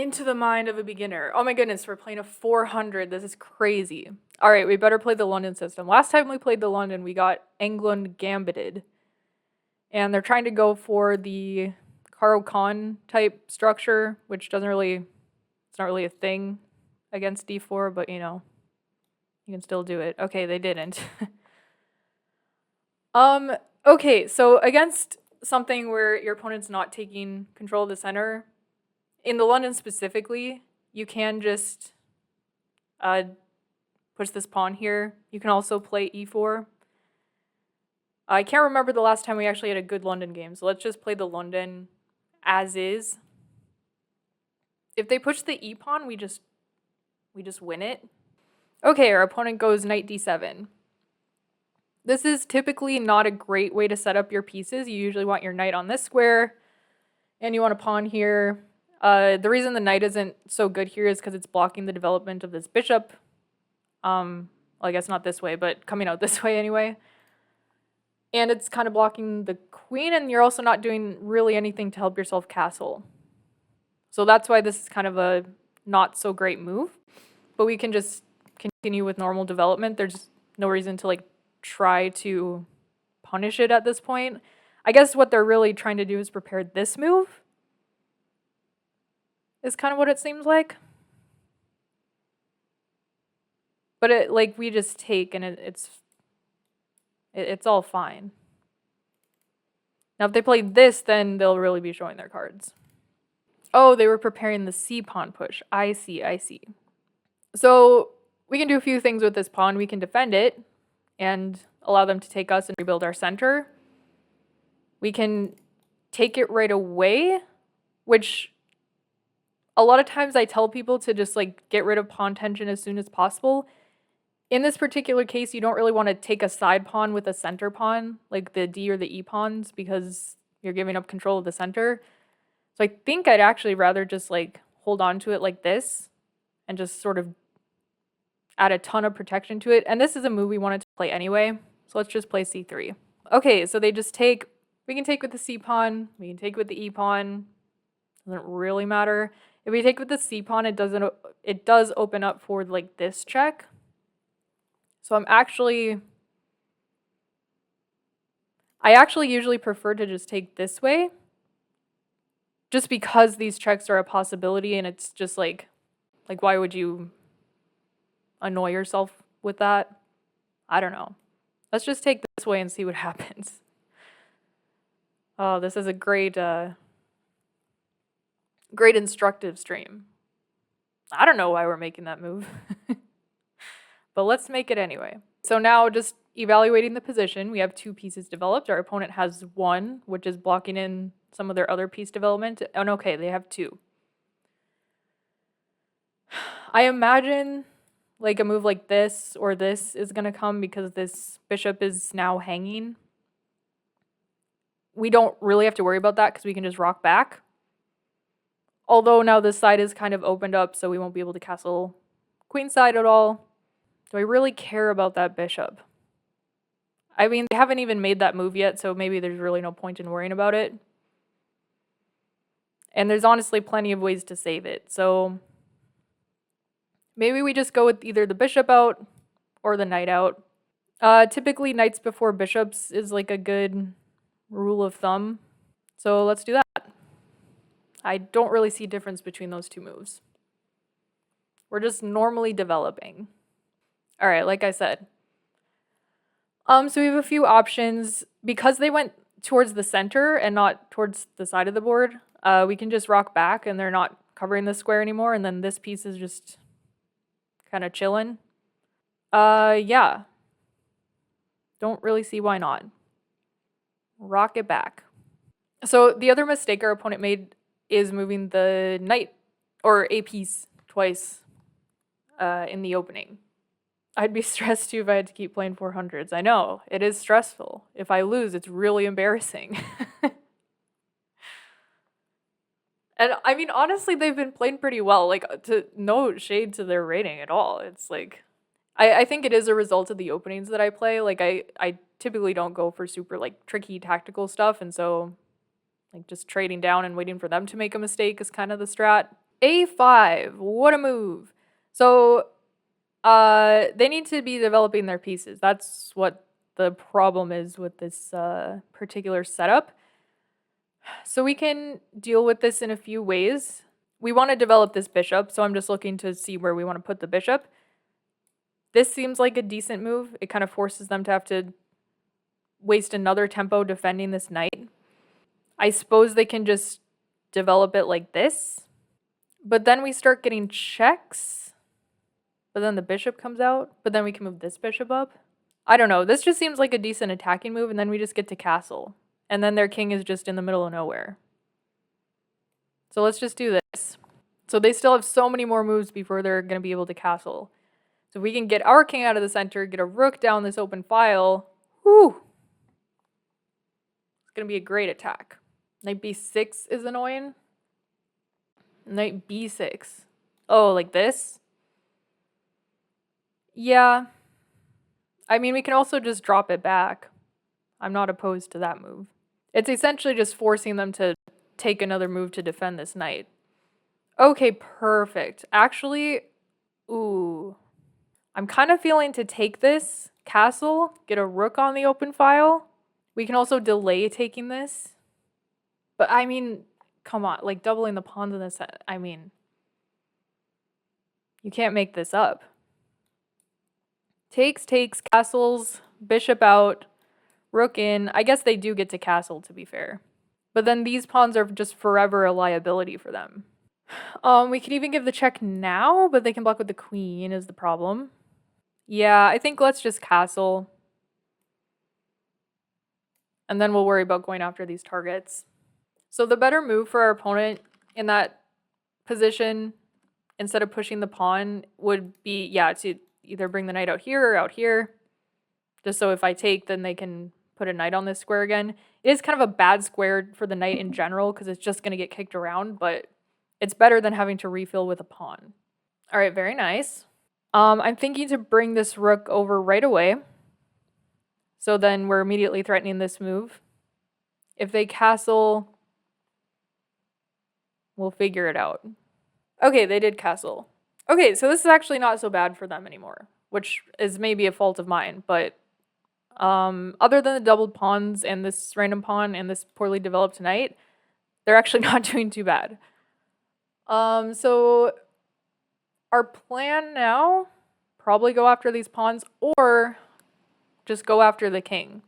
Into the mind of a beginner. Oh my goodness, we're playing a 400. This is crazy. All right, we better play the London system. Last time we played the London, we got England gambited. And they're trying to go for the Caro-Kann type structure, which doesn't really, it's not really a thing against d4, but you know, you can still do it. Okay, they didn't. Okay, so against something where your opponent's not taking control of the center, in the London specifically, you can just push this pawn here. You can also play e4. I can't remember the last time we actually had a good London game, so let's just play the London as is. If they push the e-pawn, we just win it. Okay, our opponent goes knight d7. This is typically not a great way to set up your pieces. You usually want your knight on this square, and you want a pawn here. The reason the knight isn't so good here is because it's blocking the development of this bishop. Well, I guess not this way, but coming out this way anyway. And it's kind of blocking the queen, and you're also not doing really anything to help yourself castle. So that's why this is kind of a not so great move. But we can just continue with normal development. There's no reason to like try to punish it at this point. I guess what they're really trying to do is prepare this move. Is kind of what it seems like. But it like we just take and it's all fine. Now if they play this, then they'll really be showing their cards. Oh, they were preparing the c pawn push. I see, I see. So we can do a few things with this pawn. We can defend it and allow them to take us and rebuild our center. We can take it right away, which a lot of times I tell people to just like get rid of pawn tension as soon as possible. In this particular case, you don't really want to take a side pawn with a center pawn, like the D or the E pawns, because you're giving up control of the center. So I think I'd actually rather just like hold on to it like this and just sort of add a ton of protection to it. And this is a move we wanted to play anyway. So let's just play C3. Okay, so they just take, we can take with the C pawn, we can take with the E pawn. Doesn't really matter. If we take with the C pawn, it does open up for like this check. So I actually usually prefer to just take this way. Just because these checks are a possibility, and it's just like why would you annoy yourself with that? I don't know. Let's just take this way and see what happens. Oh, this is a great great instructive stream. I don't know why we're making that move. But let's make it anyway. So now just evaluating the position, we have two pieces developed. Our opponent has one, which is blocking in some of their other piece development. And okay, they have two. I imagine like a move like this or this is going to come because this bishop is now hanging. We don't really have to worry about that because we can just rock back. Although now this side is kind of opened up, so we won't be able to castle queenside at all. Do I really care about that bishop? I mean, they haven't even made that move yet, so maybe there's really no point in worrying about it. And there's honestly plenty of ways to save it, so maybe we just go with either the bishop out or the knight out. Typically, knights before bishops is like a good rule of thumb, so let's do that. I don't really see a difference between those two moves. We're just normally developing. All right, like I said. So we have a few options. Because they went towards the center and not towards the side of the board, we can just rock back and they're not covering the square anymore, and then this piece is just kind of chilling. Yeah. Don't really see why not. Rock it back. So the other mistake our opponent made is moving the knight or a piece twice in the opening. I'd be stressed too if I had to keep playing 400s. I know, it is stressful. If I lose, it's really embarrassing. And I mean, honestly, they've been playing pretty well. Like, no shade to their rating at all. It's like, I think it is a result of the openings that I play. Like, I typically don't go for super, like, tricky tactical stuff. And so, like, just trading down and waiting for them to make a mistake is kind of the strat. A5, what a move. So they need to be developing their pieces. That's what the problem is with this particular setup. So we can deal with this in a few ways. We want to develop this bishop, so I'm just looking to see where we want to put the bishop. This seems like a decent move. It kind of forces them to have to waste another tempo defending this knight. I suppose they can just develop it like this. But then we start getting checks. But then the bishop comes out. But then we can move this bishop up. I don't know. This just seems like a decent attacking move, and then we just get to castle. And then their king is just in the middle of nowhere. So let's just do this. So they still have so many more moves before they're going to be able to castle. So if we can get our king out of the center, get a rook down this open file, whew. It's going to be a great attack. Knight b6 is annoying. Knight b6. Oh, like this? Yeah. I mean, we can also just drop it back. I'm not opposed to that move. It's essentially just forcing them to take another move to defend this knight. Okay, perfect. Actually, ooh. I'm kind of feeling to take this castle, get a rook on the open file. We can also delay taking this. But I mean, come on, like doubling the pawns in this, I mean, you can't make this up. Takes, castles, bishop out, rook in. I guess they do get to castle, to be fair. But then these pawns are just forever a liability for them. We could even give the check now, but they can block with the queen is the problem. Yeah, I think let's just castle. And then we'll worry about going after these targets. So the better move for our opponent in that position, instead of pushing the pawn, would be, yeah, to either bring the knight out here or out here. Just so if I take, then they can put a knight on this square again. It is kind of a bad square for the knight in general because it's just going to get kicked around, but it's better than having to refill with a pawn. All right, very nice. I'm thinking to bring this rook over right away. So then we're immediately threatening this move. If they castle, we'll figure it out. Okay, they did castle. Okay, so this is actually not so bad for them anymore, which is maybe a fault of mine, but other than the doubled pawns and this random pawn and this poorly developed knight, they're actually not doing too bad. So our plan now, probably go after these pawns or just go after the king.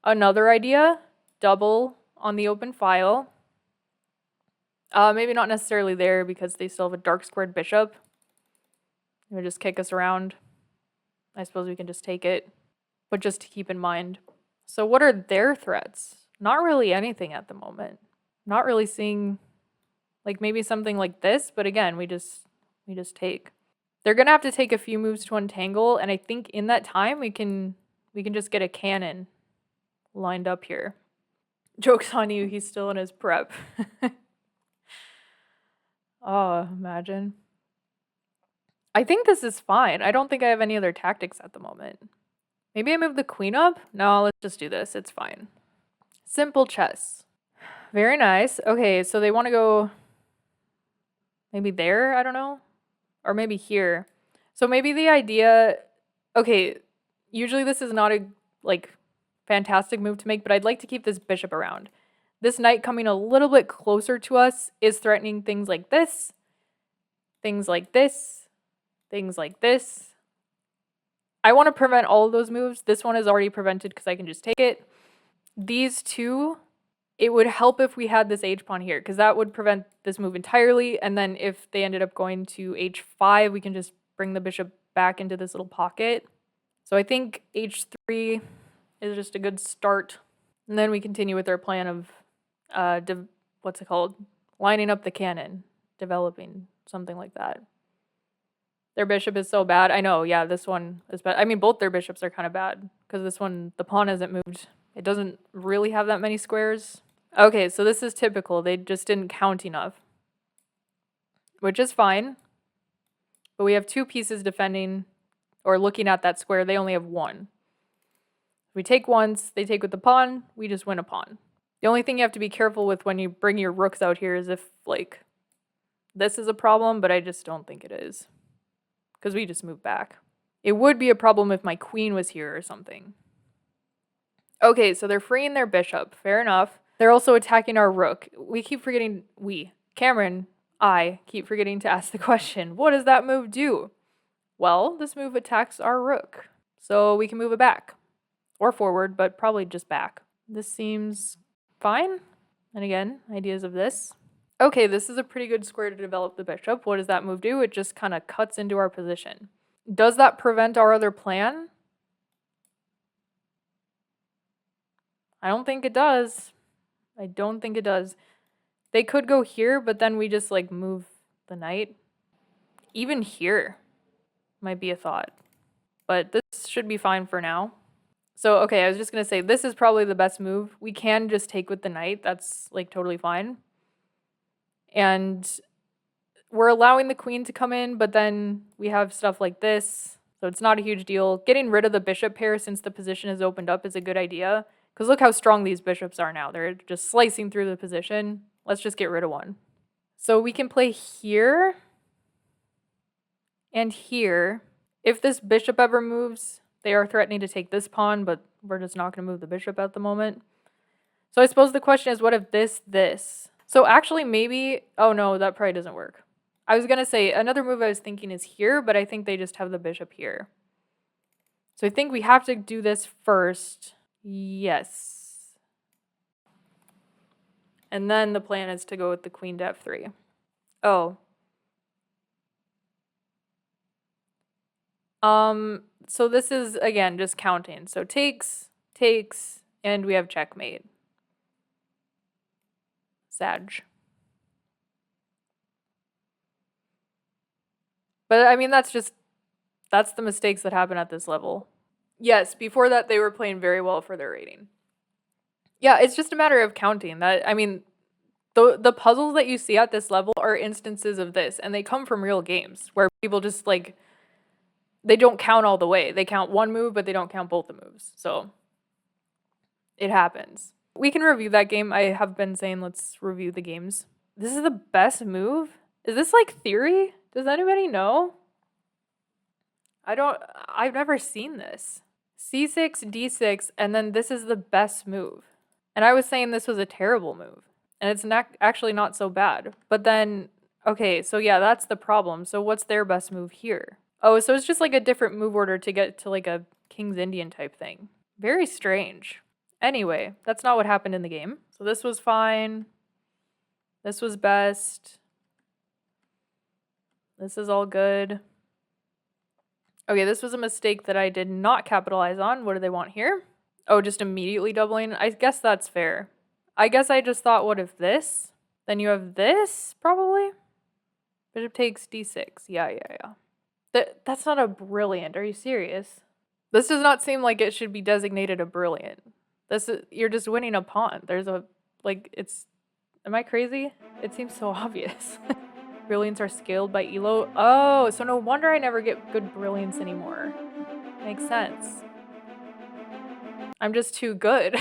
Another idea, double on the open file. Maybe not necessarily there because they still have a dark squared bishop. They would just kick us around. I suppose we can just take it, but just to keep in mind. So what are their threats? Not really anything at the moment. Not really seeing, like maybe something like this, but again, we just take. They're gonna have to take a few moves to untangle, and I think in that time we can just get a cannon lined up here. Joke's on you, he's still in his prep. Oh, imagine. I think this is fine. I don't think I have any other tactics at the moment. Maybe I move the queen up? No, let's just do this. It's fine. Simple chess. Very nice. Okay, so they want to go maybe there, I don't know. Or maybe here. So maybe the idea, okay, usually this is not a like fantastic move to make, but I'd like to keep this bishop around. This knight coming a little bit closer to us is threatening things like this, things like this, things like this. I want to prevent all of those moves. This one is already prevented because I can just take it. These two, it would help if we had this h-pawn here because that would prevent this move entirely. And then if they ended up going to h5, we can just bring the bishop back into this little pocket. So I think h3 is just a good start. And then we continue with our plan of, what's it called? Lining up the cannon, developing something like that. Their bishop is so bad. I know, yeah, this one is bad. I mean, both their bishops are kind of bad because this one, the pawn hasn't moved. It doesn't really have that many squares. Okay, so this is typical. They just didn't count enough, which is fine. But we have two pieces defending or looking at that square. They only have one. We take once, they take with the pawn, we just win a pawn. The only thing you have to be careful with when you bring your rooks out here is if, like, this is a problem, but I just don't think it is. Because we just moved back. It would be a problem if my queen was here or something. Okay, so they're freeing their bishop. Fair enough. They're also attacking our rook. We keep forgetting, Kamryn, I keep forgetting to ask the question, what does that move do? Well, this move attacks our rook. So we can move it back. Or forward, but probably just back. This seems fine. And again, ideas of this. Okay, this is a pretty good square to develop the bishop. What does that move do? It just kind of cuts into our position. Does that prevent our other plan? I don't think it does. I don't think it does. They could go here, but then we just like move the knight. Even here might be a thought. But this should be fine for now. So, okay, I was just going to say, this is probably the best move. We can just take with the knight. That's, like, totally fine. And we're allowing the queen to come in, but then we have stuff like this. So it's not a huge deal. Getting rid of the bishop pair since the position is opened up is a good idea. Because look how strong these bishops are now. They're just slicing through the position. Let's just get rid of one. So we can play here and here. If this bishop ever moves, they are threatening to take this pawn, but we're just not going to move the bishop at the moment. So I suppose the question is, what if this? So actually maybe, oh no, that probably doesn't work. I was going to say, another move I was thinking is here, but I think they just have the bishop here. So I think we have to do this first. Yes. And then the plan is to go with the queen to f3. Oh. So this is, again, just counting. So takes, and we have checkmate. Sag. But, I mean, that's the mistakes that happen at this level. Yes, before that, they were playing very well for their rating. Yeah, it's just a matter of counting. That, I mean, the puzzles that you see at this level are instances of this, and they come from real games, where people just, like, they don't count all the way. They count one move, but they don't count both the moves. So it happens. We can review that game. I have been saying let's review the games. This is the best move? Is this like theory? Does anybody know? I've never seen this. C6, D6, and then this is the best move. And I was saying this was a terrible move. And it's actually not so bad. But then, okay, so yeah, that's the problem. So what's their best move here? Oh, so it's just like a different move order to get to like a King's Indian type thing. Very strange. Anyway, that's not what happened in the game. So this was fine. This was best. This is all good. Okay, this was a mistake that I did not capitalize on. What do they want here? Oh, just immediately doubling? I guess that's fair. I guess I just thought, what if this? Then you have this, probably? Bishop takes d6. Yeah. That's not a brilliant. Are you serious? This does not seem like it should be designated a brilliant. You're just winning a pawn. There's a, like, it's, am I crazy? It seems so obvious. Brilliants are scaled by elo. Oh, so no wonder I never get good brilliants anymore. Makes sense. I'm just too good.